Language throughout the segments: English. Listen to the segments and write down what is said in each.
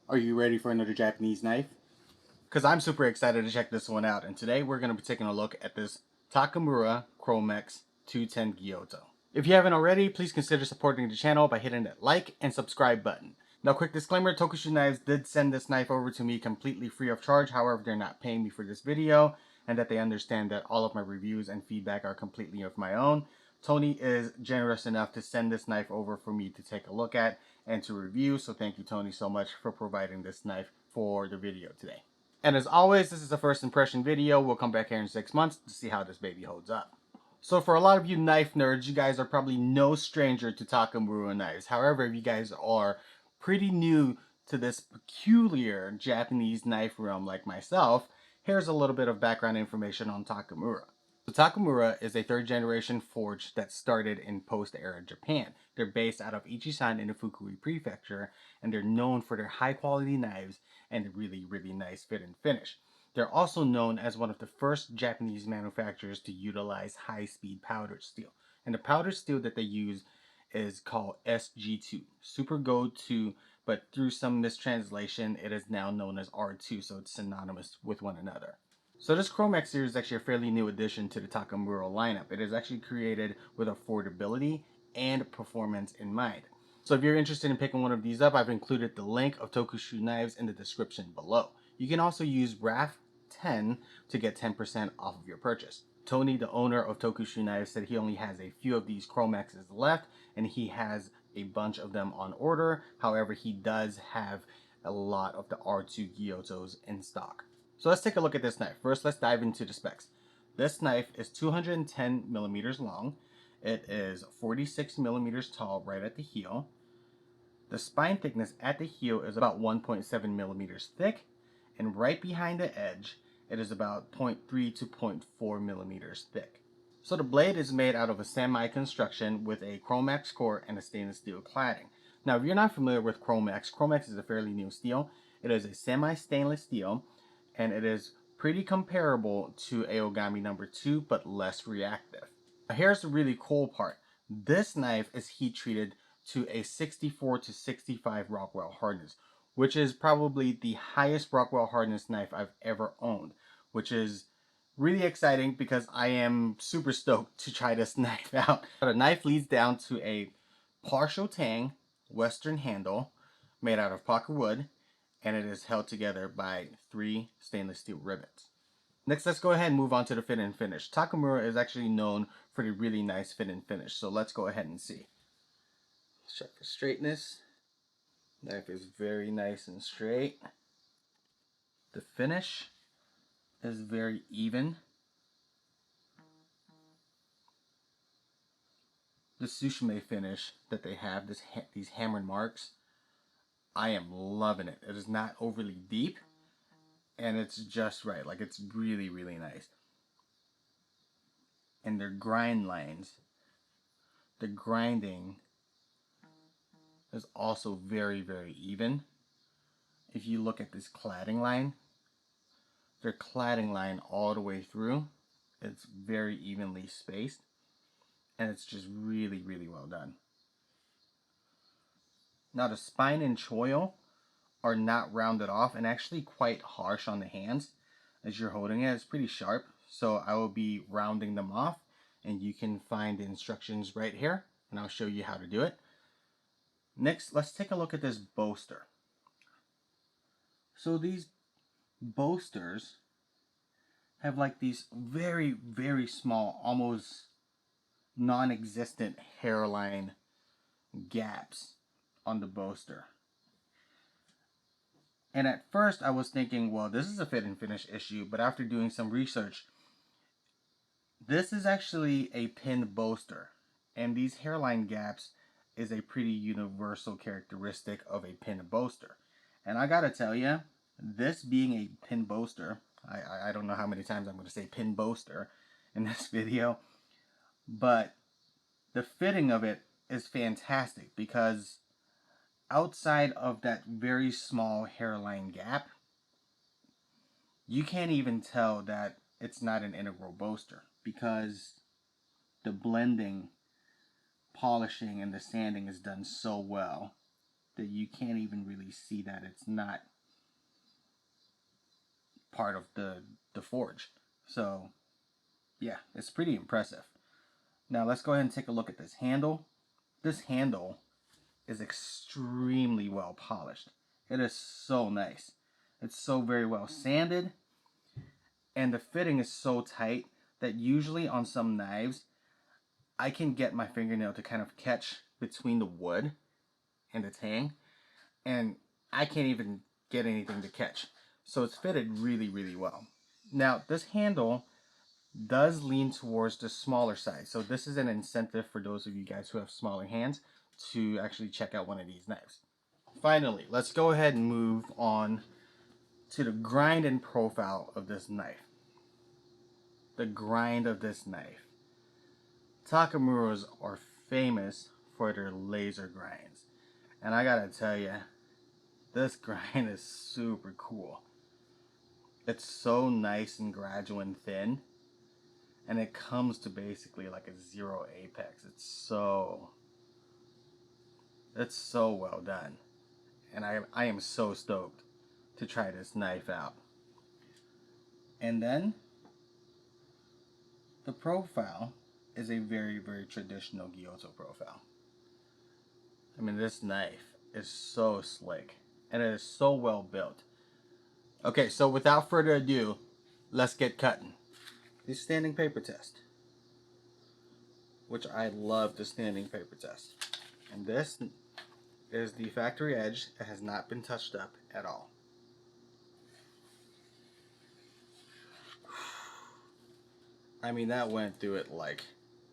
Are you ready for another Japanese knife? Because I'm super excited to check this one out, and today we're going to be taking a look at this Takamura Chromax 210mm Gyuto. If you haven't already, please consider supporting the channel by hitting that like and subscribe button. Now, quick disclaimer, Tokushu Knives did send this knife over to me completely free of charge. However, they're not paying me for this video, and that they understand that all of my reviews and feedback are completely of my own. Tony is generous enough to send this knife over for me to take a look at and to review, so thank you, Tony, so much for providing this knife for the video today. And as always, this is a first impression video. We'll come back here in 6 months to see how this baby holds up. So for a lot of you knife nerds, you guys are probably no stranger to Takamura knives. However, if you guys are pretty new to this peculiar Japanese knife realm like myself, here's a little bit of background information on Takamura. So Takamura is a third generation forge that started in post-era Japan. They're based out of Ichisan in the Fukui prefecture, and they're known for their high quality knives and really, really nice fit and finish. They're also known as one of the first Japanese manufacturers to utilize high-speed powdered steel. And the powdered steel that they use is called SG2, Super Gold 2, but through some mistranslation, it is now known as R2, so it's synonymous with one another. So this Chromax series is actually a fairly new addition to the Takamura lineup. It is actually created with affordability and performance in mind. So if you're interested in picking one of these up, I've included the link of Tokushu Knives in the description below. You can also use RAF10 to get 10% off of your purchase. Tony, the owner of Tokushu Knives, said he only has a few of these Chromaxes left, and he has a bunch of them on order. However, he does have a lot of the R2 Gyutos in stock. So let's take a look at this knife. First, let's dive into the specs. This knife is 210 millimeters long. It is 46 millimeters tall right at the heel. The spine thickness at the heel is about 1.7 millimeters thick, and right behind the edge, it is about 0.3 to 0.4 millimeters thick. So the blade is made out of a semi-construction with a Chromax core and a stainless steel cladding. Now, if you're not familiar with Chromax, Chromax is a fairly new steel. It is a semi-stainless steel, and it is pretty comparable to Aogami number 2, but less reactive. Now, here's the really cool part. This knife is heat treated to a 64 to 65 Rockwell hardness, which is probably the highest Rockwell hardness knife I've ever owned, which is really exciting because I am super stoked to try this knife out. The knife leads down to a partial tang western handle made out of pocket wood, and it is held together by 3 stainless steel rivets. Next, let's go ahead and move on to the fit and finish. Takamura is actually known for the really nice fit and finish, so let's go ahead and see. Check for straightness. Knife is very nice and straight. The finish is very even. The sushime finish that they have, these hammered marks, I am loving it. It is not overly deep, and it's just right. Like, it's really, really nice. And their grind lines, the grinding is also very, very even. If you look at this cladding line, their cladding line all the way through, it's very evenly spaced, and it's just really, really well done. Now, the spine and choil are not rounded off and actually quite harsh on the hands as you're holding it. It's pretty sharp, so I will be rounding them off, and you can find the instructions right here, and I'll show you how to do it. Next, let's take a look at this bolster. So these bolsters have like these very, very small, almost non-existent hairline gaps on the bolster. And at first I was thinking, well, this is a fit and finish issue, but after doing some research, this is actually a pinned bolster, and these hairline gaps is a pretty universal characteristic of a pinned bolster. And I gotta tell you, this being a pinned bolster, I don't know how many times I'm going to say pin bolster in this video, but the fitting of it is fantastic because outside of that very small hairline gap, you can't even tell that it's not an integral bolster because the blending, polishing, and the sanding is done so well that you can't even really see that it's not part of the forge. So yeah, it's pretty impressive. Now let's go ahead and take a look at this handle. This handle is extremely well polished. It is so nice. It's so very well sanded, and the fitting is so tight that usually on some knives I can get my fingernail to kind of catch between the wood and the tang, and I can't even get anything to catch. So it's fitted really, really well. Now this handle does lean towards the smaller side, so this is an incentive for those of you guys who have smaller hands to actually check out one of these knives. Finally, let's go ahead and move on to the grind and profile of this knife. The grind of this knife. Takamuras are famous for their laser grinds, and I gotta tell you, this grind is super cool. It's so nice and gradual and thin, and it comes to basically like a 0 apex. It's so well done, and I am so stoked to try this knife out. And then the profile is a very, very traditional Gyuto profile. I mean, this knife is so slick, and it is so well built. Okay, so without further ado, let's get cutting. The standing paper test, which I love the standing paper test. And this is the factory edge. It has not been touched up at all. I mean, that went through it like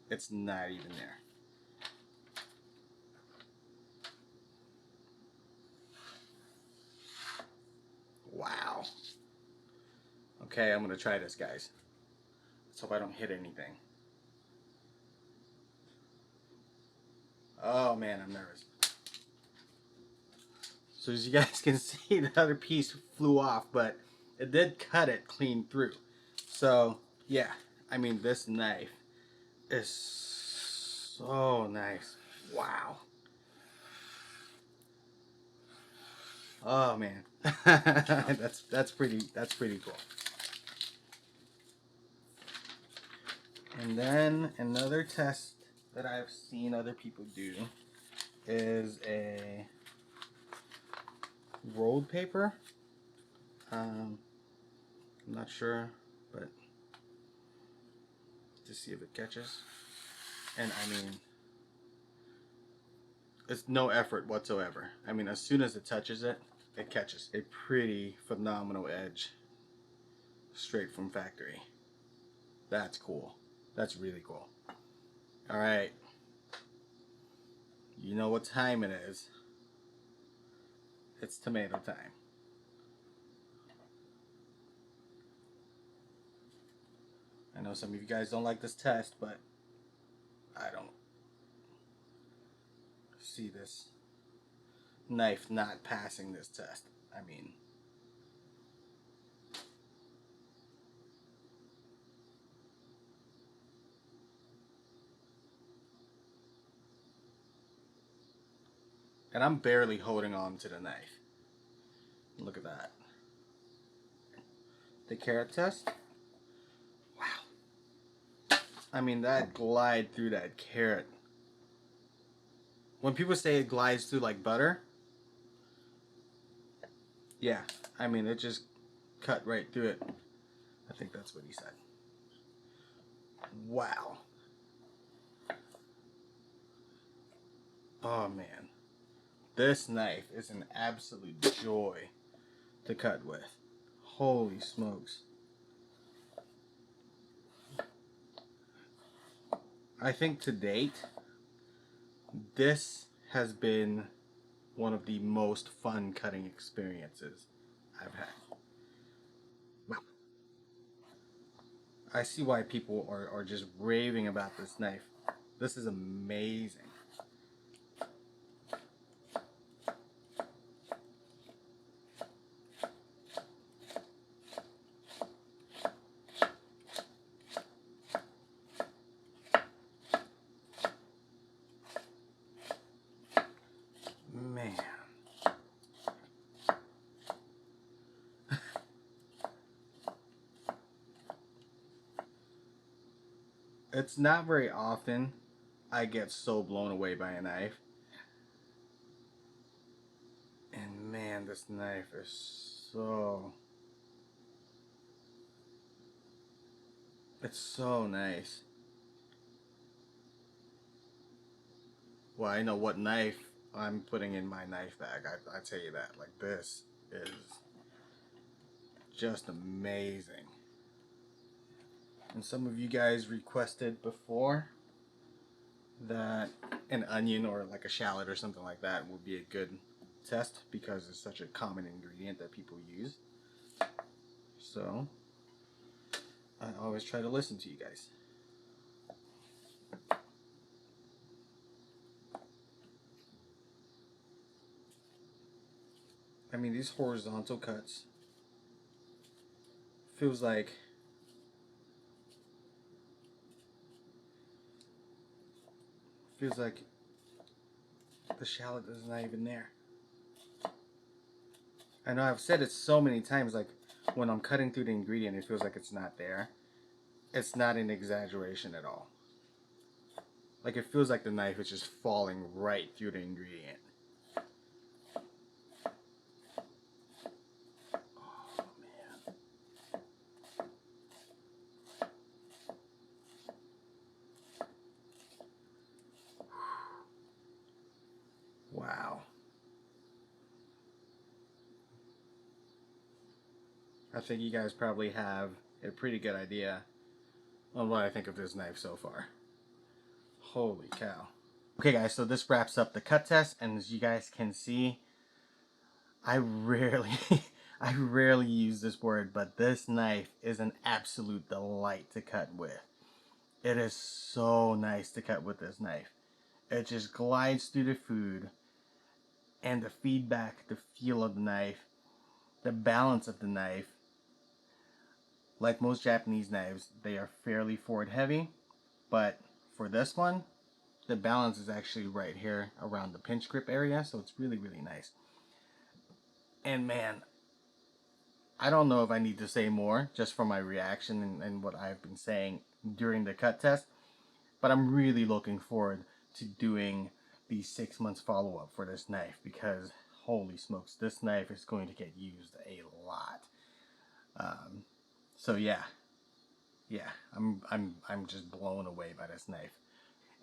it's not even there. Wow. Okay, I'm gonna try this, guys. Let's hope I don't hit anything. Oh man, I'm nervous. So as you guys can see, the other piece flew off, but it did cut it clean through. So yeah, I mean, this knife is so nice. Wow. Oh man, that's pretty cool. And then another test that I've seen other people do is a rolled paper. I'm not sure, but to see if it catches. And I mean, it's no effort whatsoever. I mean, as soon as it touches it, it catches. A pretty phenomenal edge straight from factory. That's cool. That's really cool. All right. You know what time it is. It's tomato time. I know some of you guys don't like this test, but I don't see this knife not passing this test. I mean, and I'm barely holding on to the knife. Look at that. The carrot test. Wow. I mean, that glide through that carrot. When people say it glides through like butter, yeah, I mean, it just cut right through it. I think that's what he said. Wow. Oh man. This knife is an absolute joy to cut with. Holy smokes. I think to date, this has been one of the most fun cutting experiences I've had. Wow. I see why people are just raving about this knife. This is amazing. Man, It's not very often I get so blown away by a knife. And man, this knife is so... It's so nice. Well, I know what knife I'm putting in my knife bag. I tell you that. Like, this is just amazing. And some of you guys requested before that an onion or like a shallot or something like that would be a good test because it's such a common ingredient that people use. So I always try to listen to you guys. I mean, these horizontal cuts feels like the shallot is not even there. I know I've said it so many times, like when I'm cutting through the ingredient, it feels like it's not there. It's not an exaggeration at all. Like, it feels like the knife is just falling right through the ingredient. Oh, man. Wow. I think you guys probably have a pretty good idea on what I think of this knife so far. Holy cow. Okay guys, so this wraps up the cut test, and as you guys can see, I rarely use this word, but this knife is an absolute delight to cut with. It is so nice to cut with this knife. It just glides through the food, and the feedback, the feel of the knife, the balance of the knife. Like most Japanese knives, they are fairly forward heavy, but for this one, the balance is actually right here around the pinch grip area, so it's really, really nice. And man, I don't know if I need to say more just from my reaction and what I've been saying during the cut test, but I'm really looking forward to doing the 6 months follow-up for this knife because holy smokes, this knife is going to get used a lot. So yeah, I'm just blown away by this knife.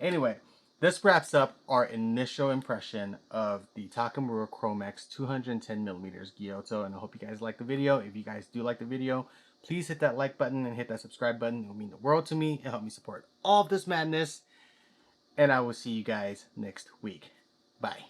Anyway, this wraps up our initial impression of the Takamura Chromax 210mm Gyuto, and I hope you guys like the video. If you guys do like the video, please hit that like button and hit that subscribe button. It will mean the world to me and help me support all of this madness. And I will see you guys next week. Bye.